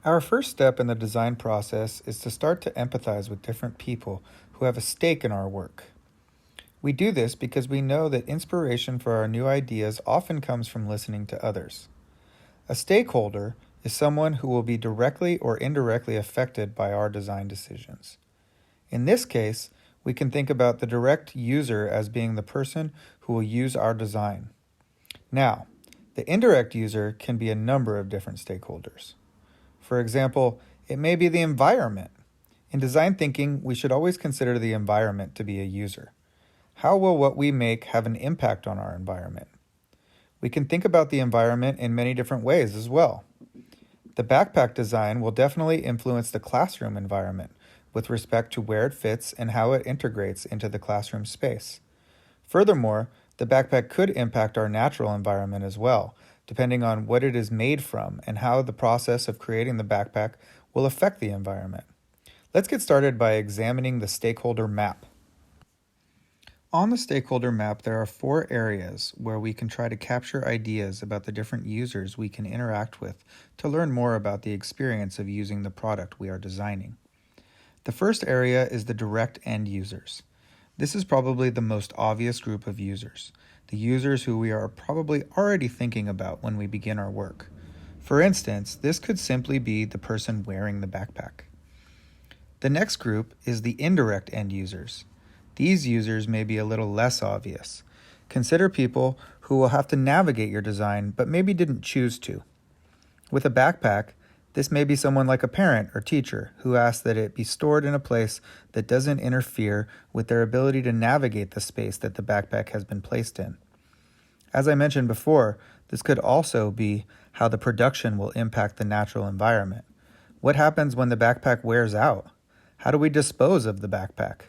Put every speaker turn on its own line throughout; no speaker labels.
Our first step in the design process is to start to empathize with different people who have a stake in our work. We do this because we know that inspiration for our new ideas often comes from listening to others. A stakeholder is someone who will be directly or indirectly affected by our design decisions. In this case, we can think about the direct user as being the person who will use our design. Now, the indirect user can be a number of different stakeholders. For example, it may be the environment. In design thinking, we should always consider the environment to be a user. How will what we make have an impact on our environment? We can think about the environment in many different ways as well. The backpack design will definitely influence the classroom environment with respect to where it fits and how it integrates into the classroom space. Furthermore, the backpack could impact our natural environment as well, depending on what it is made from and how the process of creating the backpack will affect the environment. Let's get started by examining the stakeholder map. On the stakeholder map, there are 4 areas where we can try to capture ideas about the different users we can interact with to learn more about the experience of using the product we are designing. The first area is the direct end users. This is probably the most obvious group of users, the users who we are probably already thinking about when we begin our work. For instance, this could simply be the person wearing the backpack. The next group is the indirect end users. These users may be a little less obvious. Consider people who will have to navigate your design but maybe didn't choose to. With a backpack, this may be someone like a parent or teacher who asks that it be stored in a place that doesn't interfere with their ability to navigate the space that the backpack has been placed in. As I mentioned before, this could also be how the production will impact the natural environment. What happens when the backpack wears out? How do we dispose of the backpack?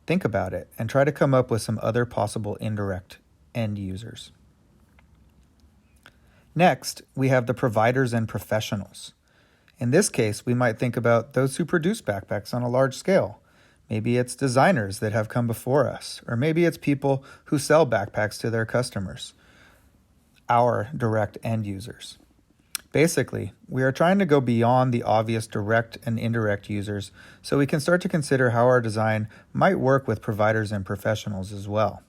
Think about it and try to come up with some other possible indirect end users. Next, we have the providers and professionals. In this case, we might think about those who produce backpacks on a large scale. Maybe it's designers that have come before us, or maybe it's people who sell backpacks to their customers, our direct end users. Basically, we are trying to go beyond the obvious direct and indirect users so we can start to consider how our design might work with providers and professionals as well.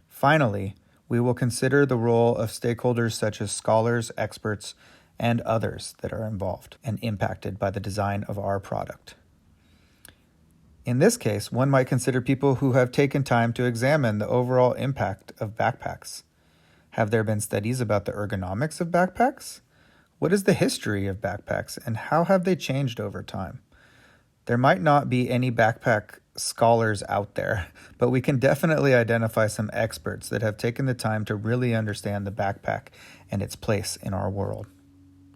Finally, we will consider the role of stakeholders such as scholars, experts, and others that are involved and impacted by the design of our product. In this case, one might consider people who have taken time to examine the overall impact of backpacks. Have there been studies about the ergonomics of backpacks? What is the history of backpacks and how have they changed over time? There might not be any backpack scholars out there, but we can definitely identify some experts that have taken the time to really understand the backpack and its place in our world.